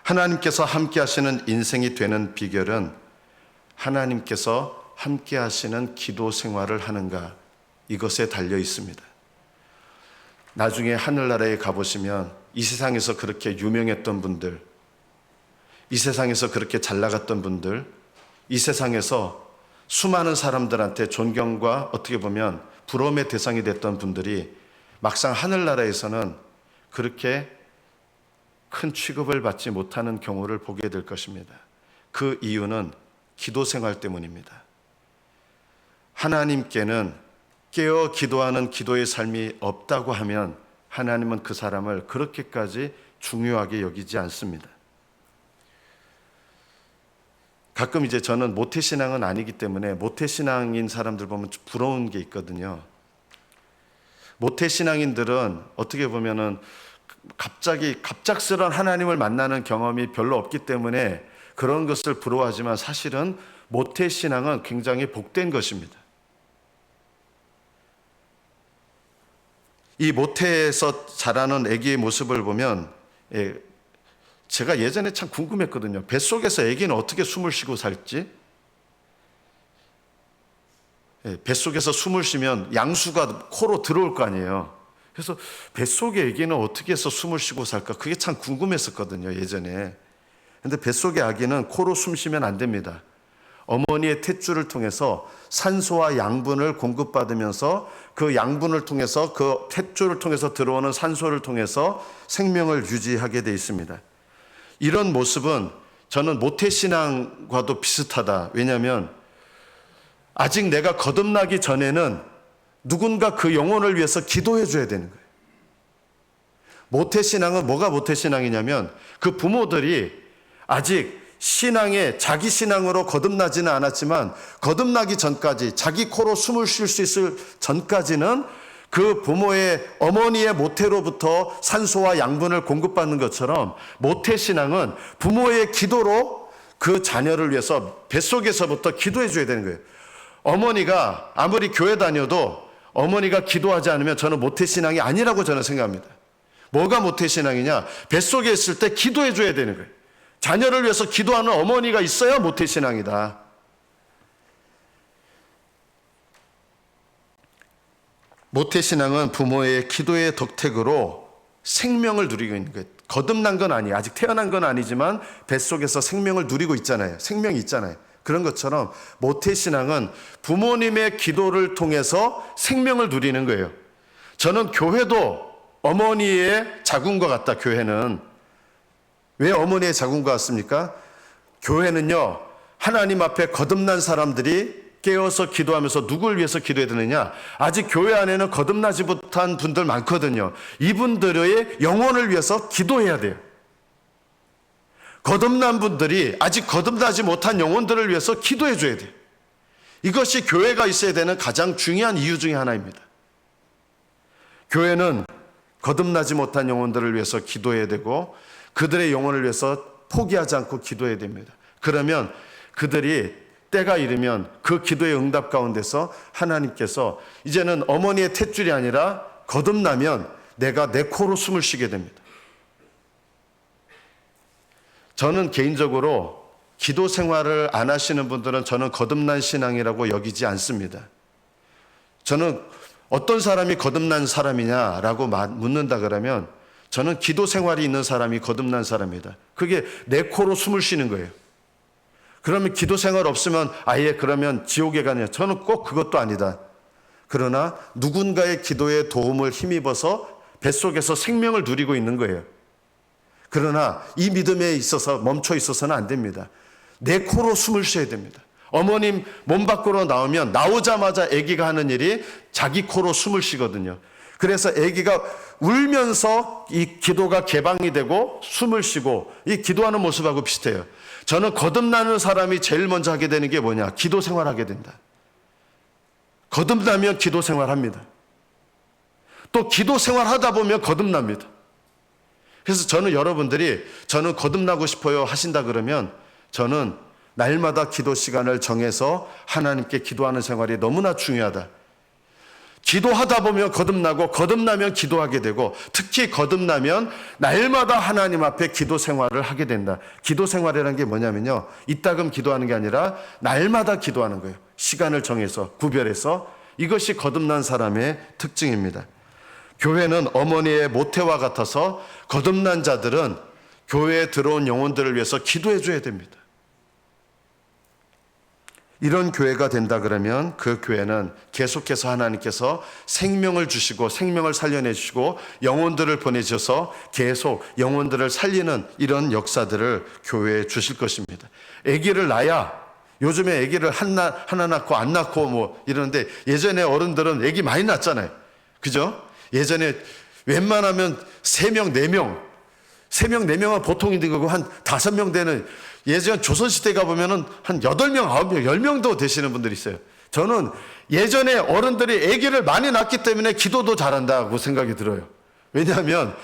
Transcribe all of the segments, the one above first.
하나님께서 함께 하시는 인생이 되는 비결은 하나님께서 함께 하시는 기도 생활을 하는가, 이것에 달려 있습니다. 나중에 하늘나라에 가보시면 이 세상에서 그렇게 유명했던 분들, 이 세상에서 그렇게 잘 나갔던 분들, 이 세상에서 수많은 사람들한테 존경과 어떻게 보면 부러움의 대상이 됐던 분들이 막상 하늘나라에서는 그렇게 큰 취급을 받지 못하는 경우를 보게 될 것입니다. 그 이유는 기도 생활 때문입니다. 하나님께는 깨어 기도하는 기도의 삶이 없다고 하면 하나님은 그 사람을 그렇게까지 중요하게 여기지 않습니다. 가끔 저는 모태신앙은 아니기 때문에 모태신앙인 사람들 보면 부러운 게 있거든요. 모태신앙인들은 어떻게 보면은 갑작스러운 하나님을 만나는 경험이 별로 없기 때문에 그런 것을 부러워하지만 사실은 모태신앙은 굉장히 복된 것입니다. 이 모태에서 자라는 아기의 모습을 보면 제가 예전에 참 궁금했거든요. 뱃속에서 아기는 어떻게 숨을 쉬고 살지? 뱃속에서 숨을 쉬면 양수가 코로 들어올 거 아니에요. 그래서 뱃속의 아기는 어떻게 해서 숨을 쉬고 살까? 그게 참 궁금했었거든요, 예전에. 근데 뱃속의 아기는 코로 숨 쉬면 안 됩니다. 어머니의 탯줄을 통해서 산소와 양분을 공급받으면서 그 양분을 통해서 그 탯줄을 통해서 들어오는 산소를 통해서 생명을 유지하게 되어 있습니다. 이런 모습은 저는 모태신앙과도 비슷하다. 왜냐하면 아직 내가 거듭나기 전에는 누군가 그 영혼을 위해서 기도해 줘야 되는 거예요. 모태신앙은 뭐가 모태신앙이냐면 그 부모들이 아직 자기 신앙으로 거듭나지는 않았지만 거듭나기 전까지 자기 코로 숨을 쉴 수 있을 전까지는 그 부모의 어머니의 모태로부터 산소와 양분을 공급받는 것처럼 모태신앙은 부모의 기도로 그 자녀를 위해서 뱃속에서부터 기도해 줘야 되는 거예요. 어머니가 아무리 교회 다녀도 어머니가 기도하지 않으면 저는 모태신앙이 아니라고 저는 생각합니다. 뭐가 모태신앙이냐? 뱃속에 있을 때 기도해 줘야 되는 거예요. 자녀를 위해서 기도하는 어머니가 있어야 모태신앙이다. 모태신앙은 부모의 기도의 덕택으로 생명을 누리고 있는 거예요. 거듭난 건 아니에요. 아직 태어난 건 아니지만 뱃속에서 생명을 누리고 있잖아요. 생명이 있잖아요. 그런 것처럼 모태신앙은 부모님의 기도를 통해서 생명을 누리는 거예요. 저는 교회도 어머니의 자궁과 같다. 교회는 왜 어머니의 자궁과 같습니까? 교회는요, 하나님 앞에 거듭난 사람들이 깨어서 기도하면서 누굴 위해서 기도해야 되느냐? 아직 교회 안에는 거듭나지 못한 분들 많거든요. 이분들의 영혼을 위해서 기도해야 돼요. 거듭난 분들이 아직 거듭나지 못한 영혼들을 위해서 기도해 줘야 돼요. 이것이 교회가 있어야 되는 가장 중요한 이유 중에 하나입니다. 교회는 거듭나지 못한 영혼들을 위해서 기도해야 되고 그들의 영혼을 위해서 포기하지 않고 기도해야 됩니다. 그러면 그들이 때가 이르면 그 기도의 응답 가운데서 하나님께서 이제는 어머니의 탯줄이 아니라 거듭나면 내가 내 코로 숨을 쉬게 됩니다. 저는 개인적으로 기도 생활을 안 하시는 분들은 저는 거듭난 신앙이라고 여기지 않습니다. 저는 어떤 사람이 거듭난 사람이냐라고 묻는다 그러면 저는 기도 생활이 있는 사람이 거듭난 사람이다. 그게 내 코로 숨을 쉬는 거예요. 그러면 기도 생활 없으면 아예 그러면 지옥에 가냐? 저는 꼭 그것도 아니다. 그러나 누군가의 기도에 도움을 힘입어서 뱃속에서 생명을 누리고 있는 거예요. 그러나 이 믿음에 있어서 멈춰 있어서는 안 됩니다. 내 코로 숨을 쉬어야 됩니다. 어머님 몸 밖으로 나오면 나오자마자 아기가 하는 일이 자기 코로 숨을 쉬거든요. 그래서 아기가 울면서 이 기도가 개방이 되고 숨을 쉬고 이 기도하는 모습하고 비슷해요. 저는 거듭나는 사람이 제일 먼저 하게 되는 게 뭐냐? 기도 생활하게 된다. 거듭나면 기도 생활합니다. 또 기도 생활하다 보면 거듭납니다. 그래서 저는 여러분들이 저는 거듭나고 싶어요 하신다 그러면 저는 날마다 기도 시간을 정해서 하나님께 기도하는 생활이 너무나 중요하다. 기도하다 보면 거듭나고 거듭나면 기도하게 되고 특히 거듭나면 날마다 하나님 앞에 기도 생활을 하게 된다. 기도 생활이라는 게 뭐냐면요. 이따금 기도하는 게 아니라 날마다 기도하는 거예요. 시간을 정해서 구별해서 이것이 거듭난 사람의 특징입니다. 교회는 어머니의 모태와 같아서 거듭난 자들은 교회에 들어온 영혼들을 위해서 기도해 줘야 됩니다. 이런 교회가 된다 그러면 그 교회는 계속해서 하나님께서 생명을 주시고 생명을 살려내 주시고 영혼들을 보내셔서 계속 영혼들을 살리는 이런 역사들을 교회에 주실 것입니다. 아기를 낳아야, 요즘에 아기를 하나 낳고 안 낳고 뭐 이러는데 예전에 어른들은 아기 많이 낳잖아요. 그죠? 예전에 웬만하면 3명, 4명, 3명, 4명은 보통인 거고 한 5명 되는, 예전 조선시대 가보면은 한 8명, 9명, 10명도 되시는 분들이 있어요. 저는 예전에 어른들이 아기를 많이 낳기 때문에 기도도 잘한다고 생각이 들어요. 왜냐하면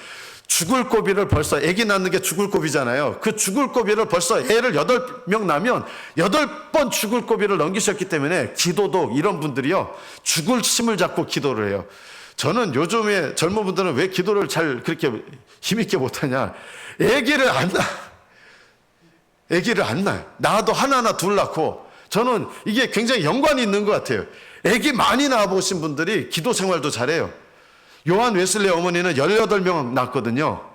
죽을 고비를 벌써, 아기 낳는 게 죽을 고비잖아요. 그 죽을 고비를 벌써 애를 8명 낳으면 8번 죽을 고비를 넘기셨기 때문에 기도도, 이런 분들이요, 죽을 힘을 잡고 기도를 해요. 저는 요즘에 젊은 분들은 왜 기도를 잘 그렇게 힘있게 못하냐. 아기를 안 낳아요. 낳아도 하나하나 둘 낳고, 저는 이게 굉장히 연관이 있는 것 같아요. 아기 많이 낳아보신 분들이 기도 생활도 잘해요. 요한 웨슬리 어머니는 18명 낳았거든요.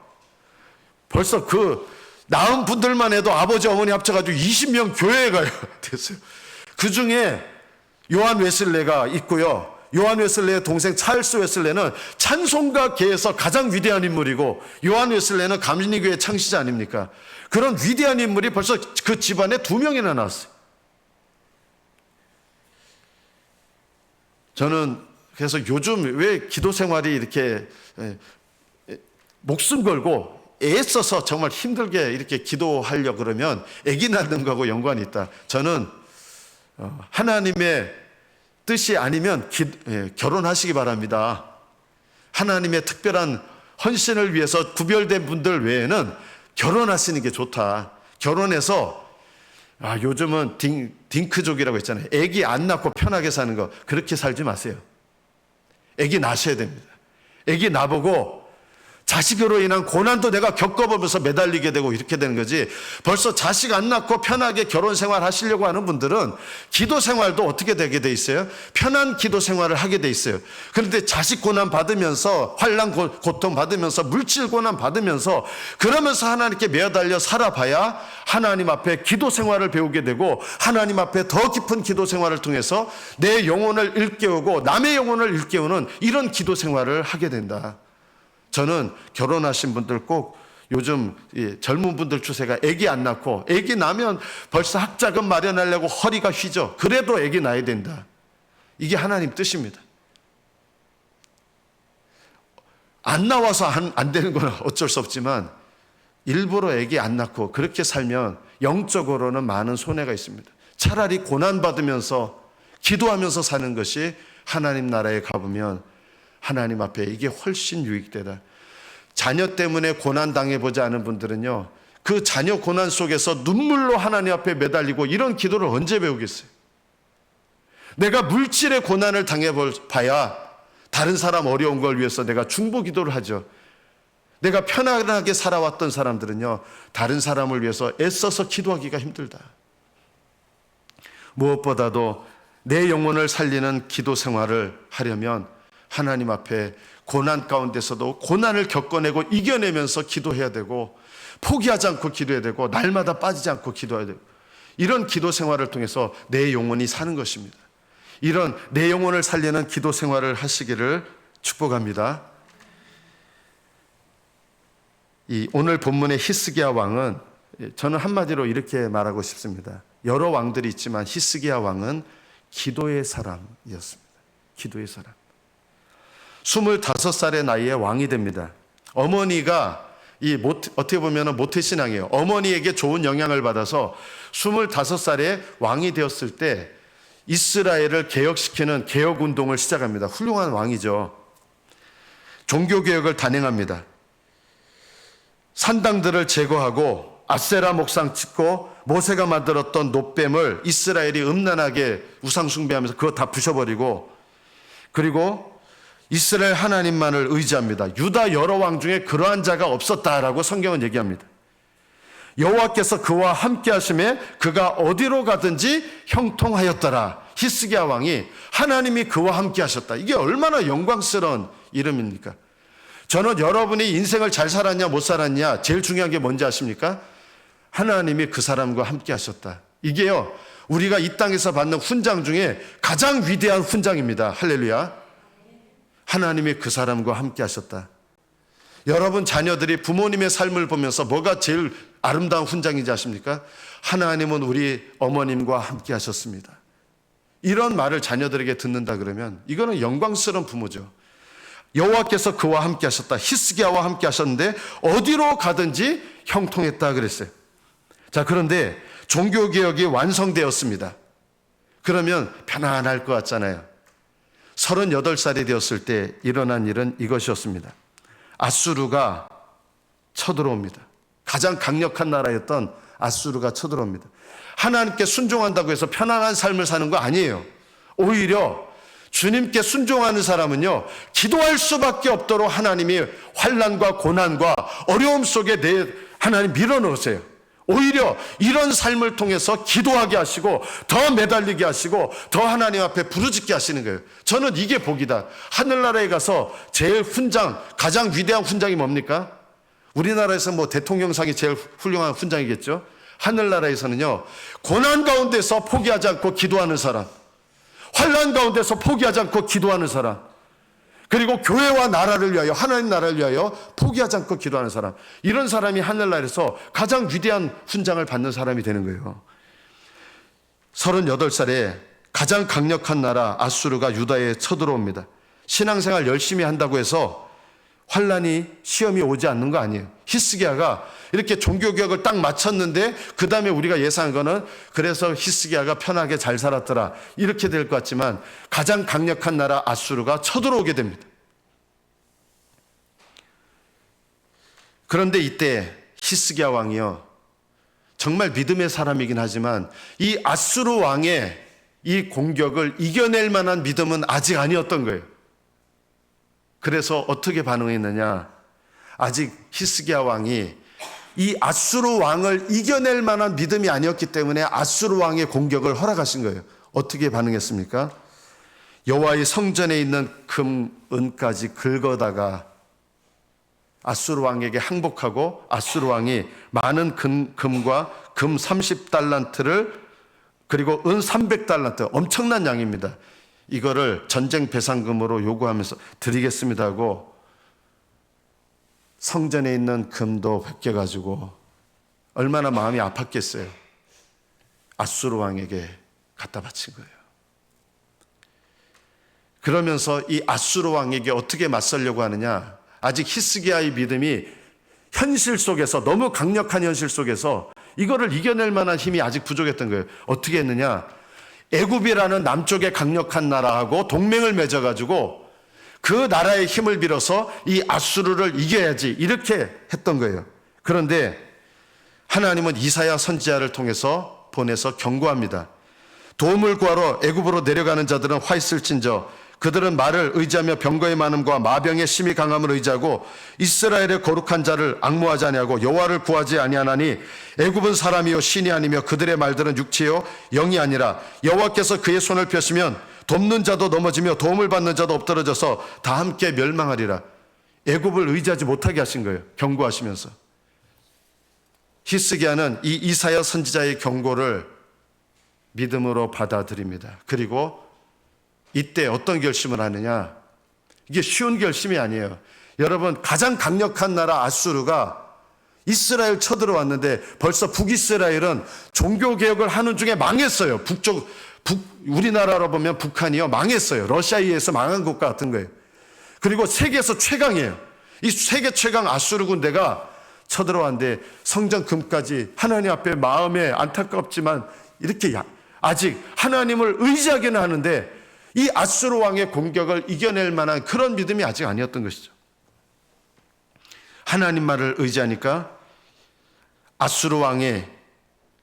벌써 그 낳은 분들만 해도 아버지 어머니 합쳐가지고 20명 교회에 가요. 됐어요. 그 중에 요한 웨슬레가 있고요. 요한 웨슬레의 동생 찰스 웨슬레는 찬송가계에서 가장 위대한 인물이고, 요한 웨슬레는 감리교회 창시자 아닙니까? 그런 위대한 인물이 벌써 그 집안에 2명이나 나왔어요. 저는 그래서 요즘 왜 기도 생활이 이렇게 목숨 걸고 애써서 정말 힘들게 이렇게 기도하려고 그러면 아기 낳는 거하고 연관이 있다. 저는 하나님의 뜻이 아니면 결혼하시기 바랍니다. 하나님의 특별한 헌신을 위해서 구별된 분들 외에는 결혼하시는 게 좋다. 결혼해서, 요즘은 딩크족이라고 했잖아요. 아기 안 낳고 편하게 사는 거, 그렇게 살지 마세요. 아기 낳으셔야 됩니다. 아기 낳아보고 자식으로 인한 고난도 내가 겪어보면서 매달리게 되고 이렇게 되는 거지, 벌써 자식 안 낳고 편하게 결혼 생활 하시려고 하는 분들은 기도 생활도 어떻게 되게 돼 있어요? 편한 기도 생활을 하게 돼 있어요. 그런데 자식 고난 받으면서, 환난 고통 받으면서, 물질 고난 받으면서, 그러면서 하나님께 매달려 살아봐야 하나님 앞에 기도 생활을 배우게 되고, 하나님 앞에 더 깊은 기도 생활을 통해서 내 영혼을 일깨우고 남의 영혼을 일깨우는 이런 기도 생활을 하게 된다. 저는 결혼하신 분들 꼭, 요즘 젊은 분들 추세가 아기 안 낳고, 아기 낳으면 벌써 학자금 마련하려고 허리가 휘죠. 그래도 아기 낳아야 된다. 이게 하나님 뜻입니다. 안 나와서 안 되는 건 어쩔 수 없지만 일부러 아기 안 낳고 그렇게 살면 영적으로는 많은 손해가 있습니다. 차라리 고난받으면서 기도하면서 사는 것이 하나님 나라에 가보면 하나님 앞에 이게 훨씬 유익되다. 자녀 때문에 고난 당해보지 않은 분들은요, 그 자녀 고난 속에서 눈물로 하나님 앞에 매달리고 이런 기도를 언제 배우겠어요? 내가 물질의 고난을 당해봐야 다른 사람 어려운 걸 위해서 내가 중보 기도를 하죠. 내가 편안하게 살아왔던 사람들은요, 다른 사람을 위해서 애써서 기도하기가 힘들다. 무엇보다도 내 영혼을 살리는 기도 생활을 하려면 하나님 앞에 고난 가운데서도 고난을 겪어내고 이겨내면서 기도해야 되고, 포기하지 않고 기도해야 되고, 날마다 빠지지 않고 기도해야 되고, 이런 기도 생활을 통해서 내 영혼이 사는 것입니다. 이런 내 영혼을 살리는 기도 생활을 하시기를 축복합니다. 이 오늘 본문의 히스기야 왕은, 저는 한마디로 이렇게 말하고 싶습니다. 여러 왕들이 있지만 히스기야 왕은 기도의 사람이었습니다. 기도의 사람. 25살의 나이에 왕이 됩니다. 어머니가 어떻게 보면 모태신앙이에요. 어머니에게 좋은 영향을 받아서 25살에 왕이 되었을 때 이스라엘을 개혁시키는 개혁운동을 시작합니다. 훌륭한 왕이죠. 종교개혁을 단행합니다. 산당들을 제거하고 아세라 목상 짓고 모세가 만들었던 놋뱀을 이스라엘이 음란하게 우상숭배하면서 그거 다 부셔버리고, 그리고 이스라엘 하나님만을 의지합니다. 유다 여러 왕 중에 그러한 자가 없었다라고 성경은 얘기합니다. 여호와께서 그와 함께 하심에 그가 어디로 가든지 형통하였더라. 히스기야 왕이 하나님이 그와 함께 하셨다. 이게 얼마나 영광스러운 이름입니까? 저는 여러분이 인생을 잘 살았냐 못 살았냐 제일 중요한 게 뭔지 아십니까? 하나님이 그 사람과 함께 하셨다. 이게요, 우리가 이 땅에서 받는 훈장 중에 가장 위대한 훈장입니다. 할렐루야. 하나님이 그 사람과 함께 하셨다. 여러분 자녀들이 부모님의 삶을 보면서 뭐가 제일 아름다운 훈장인지 아십니까? 하나님은 우리 어머님과 함께 하셨습니다. 이런 말을 자녀들에게 듣는다 그러면 이거는 영광스러운 부모죠. 여호와께서 그와 함께 하셨다. 히스기야와 함께 하셨는데 어디로 가든지 형통했다 그랬어요. 자, 그런데 종교개혁이 완성되었습니다. 그러면 편안할 것 같잖아요. 38살이 되었을 때 일어난 일은 이것이었습니다. 아수르가 쳐들어옵니다. 가장 강력한 나라였던 아수르가 쳐들어옵니다. 하나님께 순종한다고 해서 편안한 삶을 사는 거 아니에요. 오히려 주님께 순종하는 사람은요, 기도할 수밖에 없도록 하나님이 환난과 고난과 어려움 속에 하나님 밀어넣으세요. 오히려 이런 삶을 통해서 기도하게 하시고 더 매달리게 하시고 더 하나님 앞에 부르짖게 하시는 거예요. 저는 이게 복이다. 하늘나라에 가서 제일 훈장, 가장 위대한 훈장이 뭡니까? 우리나라에서 뭐 대통령상이 제일 훌륭한 훈장이겠죠. 하늘나라에서는요, 고난 가운데서 포기하지 않고 기도하는 사람, 환난 가운데서 포기하지 않고 기도하는 사람, 그리고 교회와 나라를 위하여, 하나님 나라를 위하여 포기하지 않고 기도하는 사람, 이런 사람이 하늘나라에서 가장 위대한 훈장을 받는 사람이 되는 거예요. 38살에 가장 강력한 나라 아수르가 유다에 쳐들어옵니다. 신앙생활 열심히 한다고 해서 환난이, 시험이 오지 않는 거 아니에요. 히스기야가 이렇게 종교개혁을 딱 마쳤는데 그 다음에 우리가 예상한 거는 그래서 히스기야가 편하게 잘 살았더라 이렇게 될 것 같지만 가장 강력한 나라 아수르가 쳐들어오게 됩니다. 그런데 이때 히스기야 왕이요, 정말 믿음의 사람이긴 하지만 이 아수르 왕의 이 공격을 이겨낼 만한 믿음은 아직 아니었던 거예요. 그래서 어떻게 반응했느냐? 아직 히스기야 왕이 이 아수르 왕을 이겨낼 만한 믿음이 아니었기 때문에 아수르 왕의 공격을 허락하신 거예요. 어떻게 반응했습니까? 여호와의 성전에 있는 금, 은까지 긁어다가 아수르 왕에게 항복하고 아수르 왕이 많은 금과 금 30달란트를 그리고 은 300달란트, 엄청난 양입니다. 이거를 전쟁 배상금으로 요구하면서 드리겠습니다 하고 성전에 있는 금도 벗겨가지고 얼마나 마음이 아팠겠어요. 아수르 왕에게 갖다 바친 거예요. 그러면서 이 아수르 왕에게 어떻게 맞서려고 하느냐? 아직 히스기야의 믿음이 현실 속에서, 너무 강력한 현실 속에서 이거를 이겨낼 만한 힘이 아직 부족했던 거예요. 어떻게 했느냐? 애굽이라는 남쪽의 강력한 나라하고 동맹을 맺어가지고 그 나라의 힘을 빌어서 이 아수르를 이겨야지, 이렇게 했던 거예요. 그런데 하나님은 이사야 선지자를 통해서 보내서 경고합니다. 도움을 구하러 애굽으로 내려가는 자들은 화 있을진저 그들은 말을 의지하며 병거의 많음과 마병의 심히 강함을 의지하고 이스라엘의 거룩한 자를 앙모하지 아니하고 여호와를 구하지 아니하나니 애굽은 사람이요 신이 아니며 그들의 말들은 육체요 영이 아니라 여호와께서 그의 손을 펴시면 돕는 자도 넘어지며 도움을 받는 자도 엎드러져서 다 함께 멸망하리라. 애굽을 의지하지 못하게 하신 거예요. 경고하시면서. 히스기야는 이 이사야 선지자의 경고를 믿음으로 받아들입니다. 그리고 이때 어떤 결심을 하느냐? 이게 쉬운 결심이 아니에요. 여러분, 가장 강력한 나라 아수르가 이스라엘 쳐들어왔는데 벌써 북이스라엘은 종교개혁을 하는 중에 망했어요. 우리나라로 보면 북한이요, 망했어요. 러시아에 의해서 망한 국가 같은 거예요. 그리고 세계에서 최강이에요. 이 세계 최강 아수르 군대가 쳐들어왔는데 성전 금까지 하나님 앞에 마음에 안타깝지만 이렇게 아직 하나님을 의지하기는 하는데 이 아수르 왕의 공격을 이겨낼 만한 그런 믿음이 아직 아니었던 것이죠. 하나님 말을 의지하니까 아수르 왕의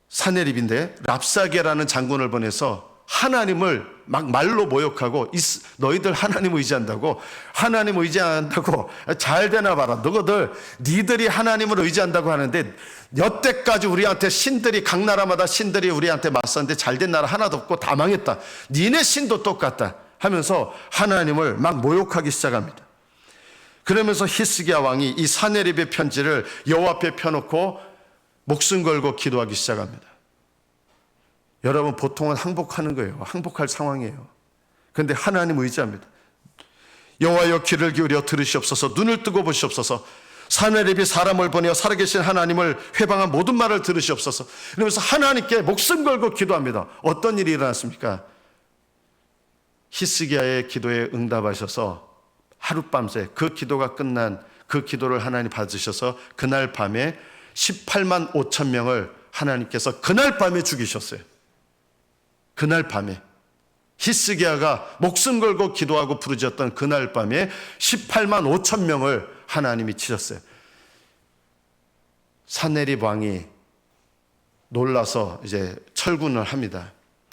사내립인데 랍사게라는 장군을 보내서 하나님을 막 말로 모욕하고 너희들 하나님 의지한다고 하나님 의지한다고 잘 되나 봐라. 너희들 니들이 하나님을 의지한다고 하는데 여태까지 우리한테 신들이 각 나라마다 신들이 우리한테 맞섰는데 잘된 나라 하나도 없고 다 망했다. 니네 신도 똑같다 하면서 하나님을 막 모욕하기 시작합니다. 그러면서 히스기야 왕이 이 사네립의 편지를 여호와 앞에 펴놓고 목숨 걸고 기도하기 시작합니다. 여러분, 보통은 항복하는 거예요. 항복할 상황이에요. 그런데 하나님 의지합니다. 여호와여, 귀를 기울여 들으시옵소서. 눈을 뜨고 보시옵소서. 사네립이 사람을 보내어 살아계신 하나님을 회방한 모든 말을 들으시옵소서. 이러면서 하나님께 목숨 걸고 기도합니다. 어떤 일이 일어났습니까? 히스기야의 기도에 응답하셔서 하룻밤새 그 기도가 끝난 그 기도를 하나님 받으셔서 그날 밤에 18만 5천 명을 하나님께서 그날 밤에 죽이셨어요. 그날 밤에 히스기야가 목숨 걸고 기도하고 부르짖었던 그날 밤에 18만 5천 명을 하나님이 치셨어요. 사네립 왕이 놀라서 이제 철군을 합니다.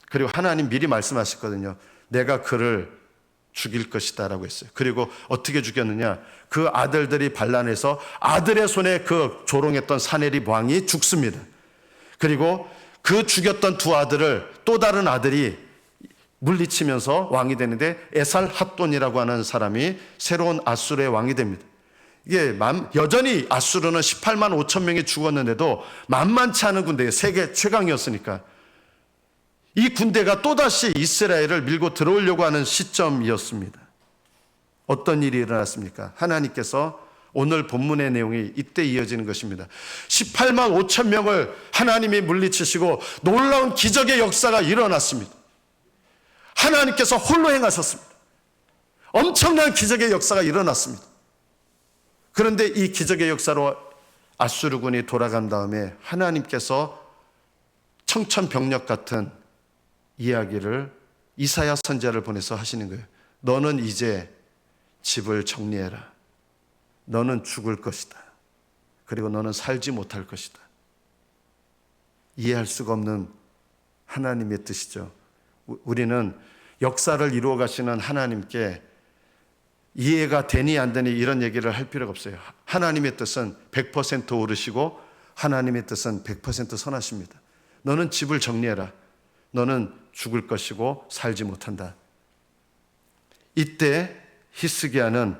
그리고 하나님 미리 말씀하셨거든요. 내가 그를 죽일 것이다 라고 했어요. 그리고 어떻게 죽였느냐? 그 아들들이 반란해서 아들의 손에 그 조롱했던 사네립 왕이 죽습니다. 그리고 그 죽였던 두 아들을 또 다른 아들이 물리치면서 왕이 되는데 에살핫돈이라고 하는 사람이 새로운 아수르의 왕이 됩니다. 이게 여전히 아수르는 18만 5천 명이 죽었는데도 만만치 않은 군대예요. 세계 최강이었으니까. 이 군대가 또다시 이스라엘을 밀고 들어오려고 하는 시점이었습니다. 어떤 일이 일어났습니까? 하나님께서 오늘 본문의 내용이 이때 이어지는 것입니다. 18만 5천 명을 하나님이 물리치시고 놀라운 기적의 역사가 일어났습니다. 하나님께서 홀로 행하셨습니다. 엄청난 기적의 역사가 일어났습니다. 그런데 이 기적의 역사로 아수르군이 돌아간 다음에 하나님께서 청천벽력 같은 이야기를 이사야 선지자를 보내서 하시는 거예요. 너는 이제 집을 정리해라. 너는 죽을 것이다. 그리고 너는 살지 못할 것이다. 이해할 수가 없는 하나님의 뜻이죠. 우리는 역사를 이루어 가시는 하나님께 이해가 되니 안 되니 이런 얘기를 할 필요가 없어요. 하나님의 뜻은 100% 옳으시고 하나님의 뜻은 100% 선하십니다. 너는 집을 정리해라. 너는 죽을 것이고 살지 못한다. 이때 히스기야는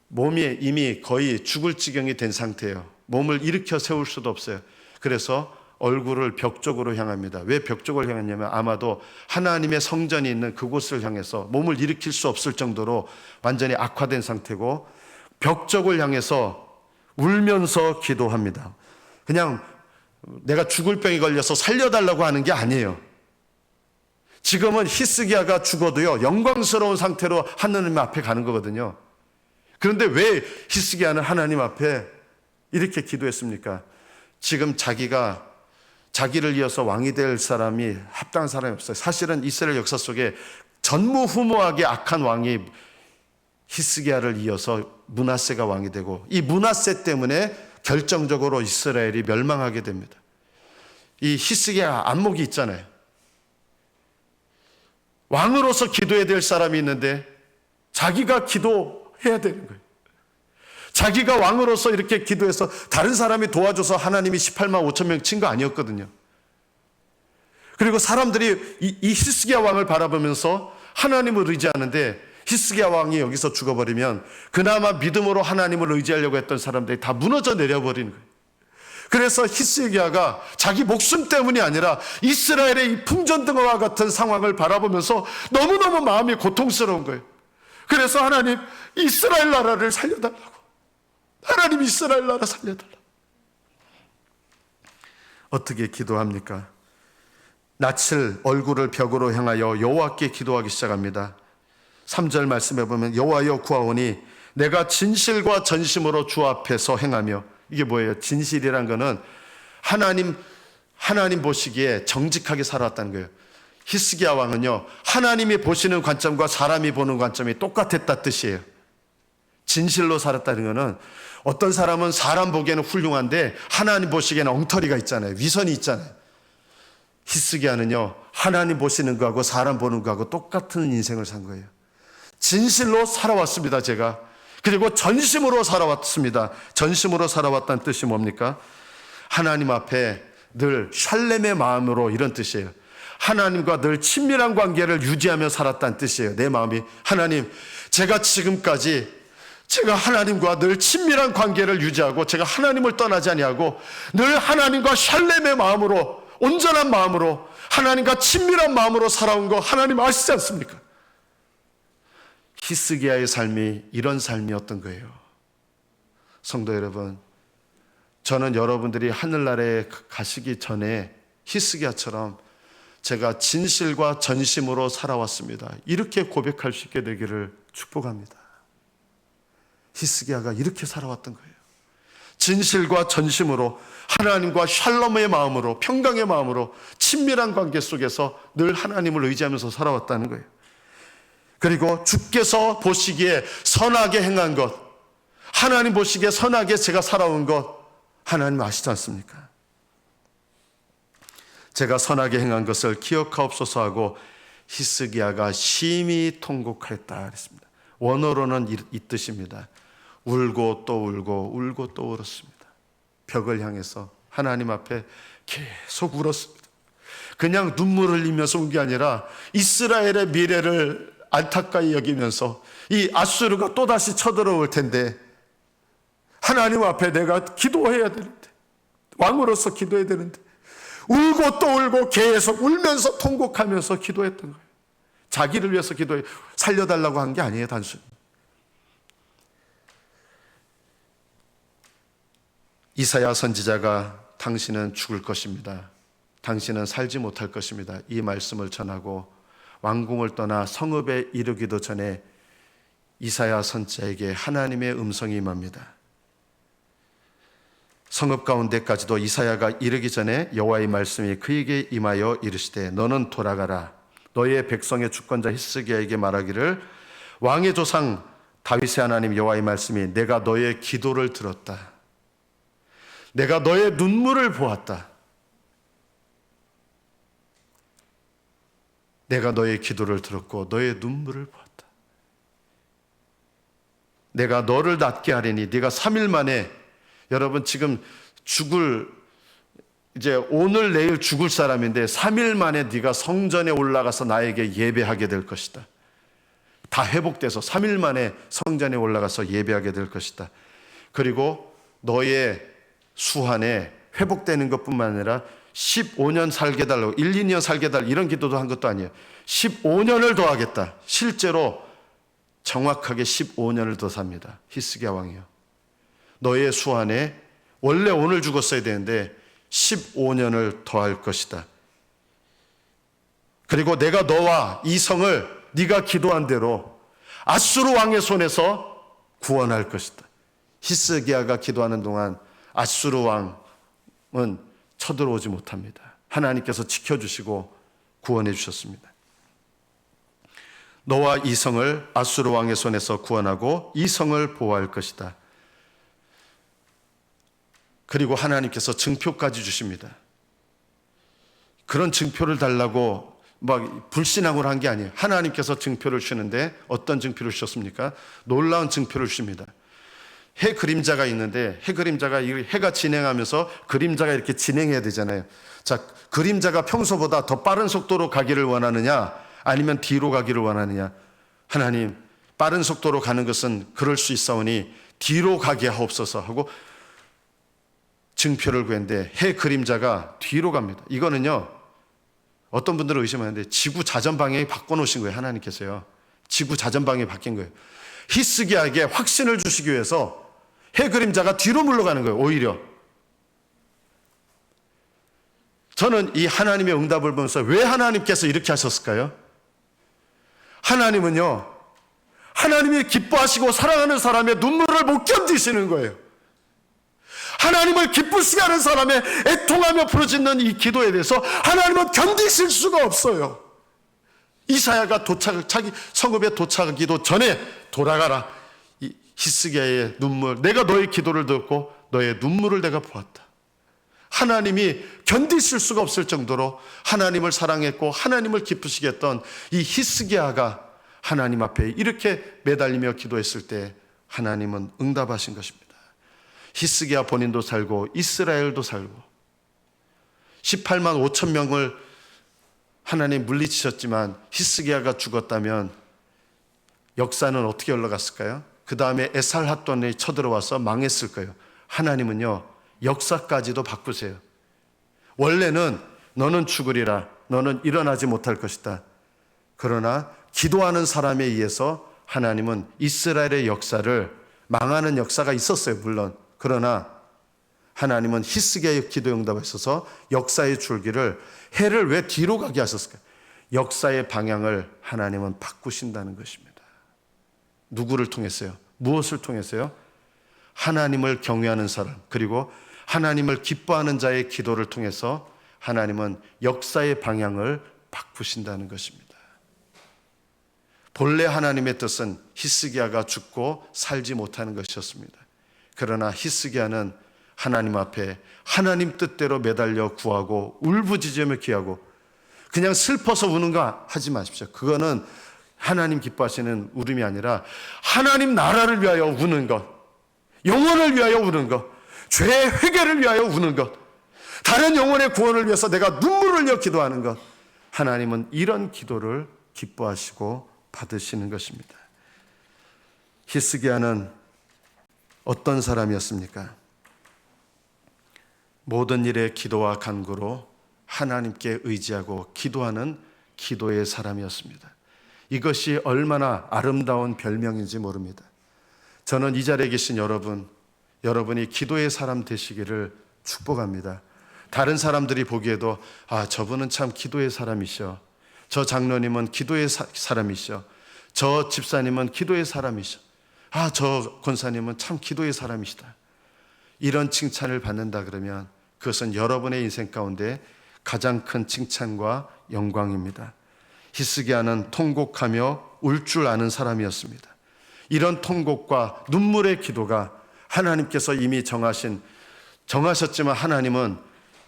몸이 이미 거의 죽을 지경이 된 상태예요. 몸을 일으켜 세울 수도 없어요. 그래서 얼굴을 벽 쪽으로 향합니다. 왜 벽 쪽을 향했냐면 아마도 하나님의 성전이 있는 그곳을 향해서 몸을 일으킬 수 없을 정도로 완전히 악화된 상태고 벽 쪽을 향해서 울면서 기도합니다. 그냥 내가 죽을 병이 걸려서 살려달라고 하는 게 아니에요. 지금은 히스기야가 죽어도요, 영광스러운 상태로 하나님 앞에 가는 거거든요. 그런데 왜 히스기야는 하나님 앞에 이렇게 기도했습니까? 지금 자기를 이어서 왕이 될 사람이 합당한 사람이 없어요. 사실은 이스라엘 역사 속에 전무후무하게 악한 왕이 히스기야를 이어서 므낫세가 왕이 되고 이 므낫세 때문에 결정적으로 이스라엘이 멸망하게 됩니다. 이 히스기야 안목이 있잖아요. 왕으로서 기도해야 될 사람이 있는데 자기가 기도해야 되는 거예요. 자기가 왕으로서 이렇게 기도해서 다른 사람이 도와줘서 하나님이 18만 5천 명 친 거 아니었거든요. 그리고 사람들이 이 히스기야 왕을 바라보면서 하나님을 의지하는데 히스기야 왕이 여기서 죽어버리면 그나마 믿음으로 하나님을 의지하려고 했던 사람들이 다 무너져 내려버리는 거예요. 그래서 히스기야가 자기 목숨 때문이 아니라 이스라엘의 이 풍전등화와 같은 상황을 바라보면서 너무너무 마음이 고통스러운 거예요. 그래서 하나님, 이스라엘 나라를 살려달라고. 하나님, 이스라엘 나라 살려달라고. 어떻게 기도합니까? 낯을 얼굴을 벽으로 향하여 여호와께 기도하기 시작합니다. 3절 말씀해 보면 여호와여 구하오니 내가 진실과 전심으로 주 앞에서 행하며, 이게 뭐예요? 진실이란 거는 하나님 보시기에 정직하게 살아왔다는 거예요. 히스기야 왕은요, 하나님이 보시는 관점과 사람이 보는 관점이 똑같았다 뜻이에요. 진실로 살았다는 거는 어떤 사람은 사람 보기에는 훌륭한데 하나님 보시기에는 엉터리가 있잖아요. 위선이 있잖아요. 히스기야는요, 하나님 보시는 거하고 사람 보는 거하고 똑같은 인생을 산 거예요. 진실로 살아왔습니다, 제가. 그리고 전심으로 살아왔습니다. 전심으로 살아왔다는 뜻이 뭡니까? 하나님 앞에 늘 샬렘의 마음으로, 이런 뜻이에요. 하나님과 늘 친밀한 관계를 유지하며 살았다는 뜻이에요. 내 마음이, 하나님, 제가 지금까지 제가 하나님과 늘 친밀한 관계를 유지하고 제가 하나님을 떠나지 아니하고 늘 하나님과 샬렘의 마음으로, 온전한 마음으로, 하나님과 친밀한 마음으로 살아온 거 하나님 아시지 않습니까? 히스기야의 삶이 이런 삶이었던 거예요. 성도 여러분, 저는 여러분들이 하늘나라에 가시기 전에 히스기야처럼 제가 진실과 전심으로 살아왔습니다, 이렇게 고백할 수 있게 되기를 축복합니다. 히스기야가 이렇게 살아왔던 거예요. 진실과 전심으로, 하나님과 샬롬의 마음으로, 평강의 마음으로, 친밀한 관계 속에서 늘 하나님을 의지하면서 살아왔다는 거예요. 그리고 주께서 보시기에 선하게 행한 것, 하나님 보시기에 선하게 제가 살아온 것 하나님 아시지 않습니까? 제가 선하게 행한 것을 기억하옵소서 하고 히스기야가 심히 통곡하였다 그랬습니다. 원어로는 이 뜻입니다. 울고 또 울고 울고 또 울었습니다. 벽을 향해서 하나님 앞에 계속 울었습니다. 그냥 눈물을 흘리면서 운 게 아니라 이스라엘의 미래를 안타까이 여기면서 이 아수르가 또다시 쳐들어올 텐데 하나님 앞에 내가 기도해야 되는데, 왕으로서 기도해야 되는데, 울고 또 울고 계속 울면서 통곡하면서 기도했던 거예요. 자기를 위해서 기도해 살려달라고 한 게 아니에요, 단순히. 이사야 선지자가 당신은 죽을 것입니다, 당신은 살지 못할 것입니다, 이 말씀을 전하고 왕궁을 떠나 성읍에 이르기도 전에 이사야 선지자에게 하나님의 음성이 임합니다. 성읍 가운데까지도 이사야가 이르기 전에 여호와의 말씀이 그에게 임하여 이르시되 너는 돌아가라, 너의 백성의 주권자 히스기야에게 말하기를 왕의 조상 다윗의 하나님 여호와의 말씀이 내가 너의 기도를 들었다, 내가 너의 눈물을 보았다, 내가 너의 기도를 들었고 너의 눈물을 보았다. 내가 너를 낫게 하리니 네가 3일 만에, 여러분 지금 이제 오늘 내일 죽을 사람인데 3일 만에 네가 성전에 올라가서 나에게 예배하게 될 것이다. 다 회복돼서 3일 만에 성전에 올라가서 예배하게 될 것이다. 그리고 너의 수한에 회복되는 것뿐만 아니라 15년 살게 달라고, 1, 2년 살게 달라고 이런 기도도 한 것도 아니에요. 15년을 더 하겠다. 실제로 정확하게 15년을 더 삽니다, 히스기야 왕이요. 너의 수한에 원래 오늘 죽었어야 되는데 15년을 더 할 것이다. 그리고 내가 너와 이 성을 네가 기도한 대로 아수르 왕의 손에서 구원할 것이다. 히스기야가 기도하는 동안 아수르 왕은 쳐들어오지 못합니다. 하나님께서 지켜주시고 구원해 주셨습니다. 너와 이 성을 아수르 왕의 손에서 구원하고 이 성을 보호할 것이다. 그리고 하나님께서 증표까지 주십니다. 그런 증표를 달라고 막 불신앙으로 한 게 아니에요. 하나님께서 증표를 주시는데 어떤 증표를 주셨습니까? 놀라운 증표를 주십니다. 해 그림자가 있는데 해 그림자가, 해가 진행하면서 그림자가 이렇게 진행해야 되잖아요. 자, 그림자가 평소보다 더 빠른 속도로 가기를 원하느냐 아니면 뒤로 가기를 원하느냐. 하나님, 빠른 속도로 가는 것은 그럴 수 있사오니 뒤로 가게 하옵소서 하고 증표를 구했는데 해 그림자가 뒤로 갑니다. 이거는요, 어떤 분들은 의심하는데 지구 자전 방향이 바꿔놓으신 거예요. 하나님께서요, 지구 자전 방향이 바뀐 거예요. 히스기야에게 확신을 주시기 위해서 해 그림자가 뒤로 물러가는 거예요. 오히려 저는 이 하나님의 응답을 보면서 왜 하나님께서 이렇게 하셨을까요? 하나님은요, 하나님이 기뻐하시고 사랑하는 사람의 눈물을 못 견디시는 거예요. 하나님을 기쁘시게 하는 사람의 애통하며 부르짖는 이 기도에 대해서 하나님은 견디실 수가 없어요. 이사야가 자기 성읍에 도착하기도 전에 돌아가라. 히스기야의 눈물, 내가 너의 기도를 듣고 너의 눈물을 내가 보았다. 하나님이 견디실 수가 없을 정도로 하나님을 사랑했고 하나님을 기쁘시게 했던 이 히스기야가 하나님 앞에 이렇게 매달리며 기도했을 때 하나님은 응답하신 것입니다. 히스기야 본인도 살고 이스라엘도 살고 18만 5천 명을 하나님 물리치셨지만 히스기야가 죽었다면 역사는 어떻게 흘러갔을까요? 그 다음에 에살핫돈이 쳐들어와서 망했을 거예요. 하나님은요, 역사까지도 바꾸세요. 원래는 너는 죽으리라, 너는 일어나지 못할 것이다. 그러나 기도하는 사람에 의해서 하나님은 이스라엘의 역사를, 망하는 역사가 있었어요, 물론. 그러나 하나님은 히스기야의 기도 응답에 있어서 역사의 줄기를, 해를 왜 뒤로 가게 하셨을까요? 역사의 방향을 하나님은 바꾸신다는 것입니다. 누구를 통해서요? 무엇을 통해서요? 하나님을 경외하는 사람, 그리고 하나님을 기뻐하는 자의 기도를 통해서 하나님은 역사의 방향을 바꾸신다는 것입니다. 본래 하나님의 뜻은 히스기야가 죽고 살지 못하는 것이었습니다. 그러나 히스기야는 하나님 앞에 하나님 뜻대로 매달려 구하고 울부짖으며 기하고, 그냥 슬퍼서 우는 거 하지 마십시오. 그거는 하나님 기뻐하시는 울음이 아니라 하나님 나라를 위하여 우는 것, 영혼을 위하여 우는 것, 죄의 회개를 위하여 우는 것, 다른 영혼의 구원을 위해서 내가 눈물을 흘려 기도하는 것, 하나님은 이런 기도를 기뻐하시고 받으시는 것입니다. 히스기야는 어떤 사람이었습니까? 모든 일에 기도와 간구로 하나님께 의지하고 기도하는 기도의 사람이었습니다. 이것이 얼마나 아름다운 별명인지 모릅니다. 저는 이 자리에 계신 여러분이 기도의 사람 되시기를 축복합니다. 다른 사람들이 보기에도 저분은 참 기도의 사람이셔, 저 장로님은 기도의 사람이셔, 저 집사님은 기도의 사람이셔, 저 권사님은 참 기도의 사람이시다, 이런 칭찬을 받는다 그러면 그것은 여러분의 인생 가운데 가장 큰 칭찬과 영광입니다. 히스기야는 통곡하며 울 줄 아는 사람이었습니다. 이런 통곡과 눈물의 기도가 하나님께서 이미 정하셨지만 하나님은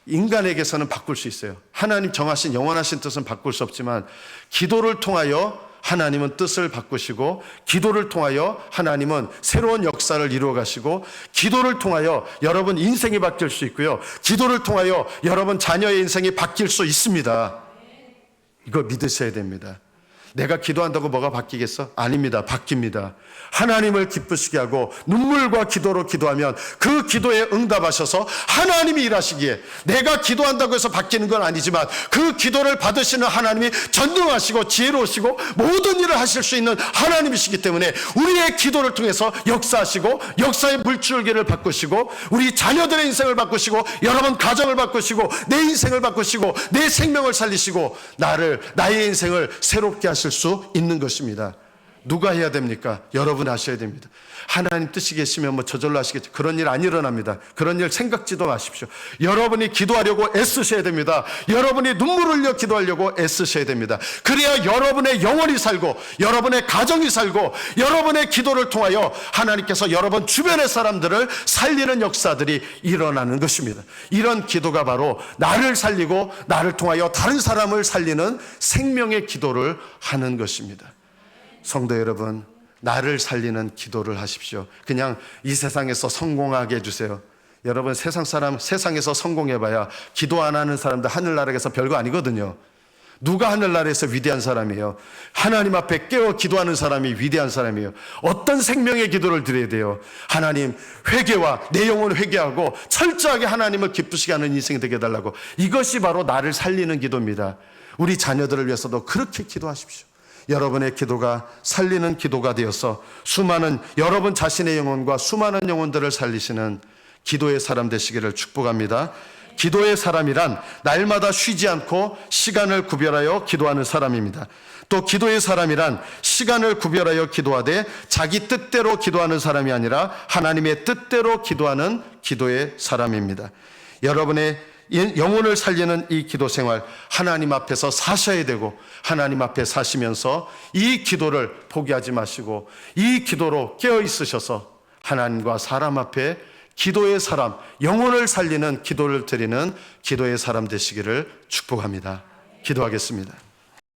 인간에게서는 바꿀 수 있어요. 하나님 정하신 영원하신 뜻은 바꿀 수 없지만 기도를 통하여 하나님은 뜻을 바꾸시고, 기도를 통하여 하나님은 새로운 역사를 이루어 가시고, 기도를 통하여 여러분 인생이 바뀔 수 있고요, 기도를 통하여 여러분 자녀의 인생이 바뀔 수 있습니다. 이거 믿으셔야 됩니다. 내가 기도한다고 뭐가 바뀌겠어? 아닙니다. 바뀝니다. 하나님을 기쁘시게 하고 눈물과 기도로 기도하면 그 기도에 응답하셔서 하나님이 일하시기에, 내가 기도한다고 해서 바뀌는 건 아니지만 그 기도를 받으시는 하나님이 전능하시고 지혜로우시고 모든 일을 하실 수 있는 하나님이시기 때문에 우리의 기도를 통해서 역사하시고, 역사의 물줄기를 바꾸시고, 우리 자녀들의 인생을 바꾸시고, 여러분 가정을 바꾸시고, 내 인생을 바꾸시고, 내 생명을 살리시고, 나의 인생을 새롭게 하실 수 있는 것입니다. 누가 해야 됩니까? 여러분 하셔야 됩니다. 하나님 뜻이 계시면 저절로 하시겠죠. 그런 일 안 일어납니다. 그런 일 생각지도 마십시오. 여러분이 기도하려고 애쓰셔야 됩니다. 여러분이 눈물을 흘려 기도하려고 애쓰셔야 됩니다. 그래야 여러분의 영혼이 살고, 여러분의 가정이 살고, 여러분의 기도를 통하여 하나님께서 여러분 주변의 사람들을 살리는 역사들이 일어나는 것입니다. 이런 기도가 바로 나를 살리고 나를 통하여 다른 사람을 살리는 생명의 기도를 하는 것입니다. 성도 여러분, 나를 살리는 기도를 하십시오. 그냥 이 세상에서 성공하게 해주세요. 여러분, 세상에서 성공해봐야 기도 안 하는 사람들 하늘나라에서 별거 아니거든요. 누가 하늘나라에서 위대한 사람이에요? 하나님 앞에 깨어 기도하는 사람이 위대한 사람이에요. 어떤 생명의 기도를 드려야 돼요? 하나님, 회개와 내 영혼을 회개하고 철저하게 하나님을 기쁘시게 하는 인생이 되게 해달라고. 이것이 바로 나를 살리는 기도입니다. 우리 자녀들을 위해서도 그렇게 기도하십시오. 여러분의 기도가 살리는 기도가 되어서 여러분 자신의 영혼과 수많은 영혼들을 살리시는 기도의 사람 되시기를 축복합니다. 기도의 사람이란 날마다 쉬지 않고 시간을 구별하여 기도하는 사람입니다. 또 기도의 사람이란 시간을 구별하여 기도하되 자기 뜻대로 기도하는 사람이 아니라 하나님의 뜻대로 기도하는 기도의 사람입니다. 여러분의 영혼을 살리는 이 기도 생활, 하나님 앞에서 사셔야 되고, 하나님 앞에 사시면서 이 기도를 포기하지 마시고 이 기도로 깨어 있으셔서 하나님과 사람 앞에 기도의 사람, 영혼을 살리는 기도를 드리는 기도의 사람 되시기를 축복합니다. 기도하겠습니다.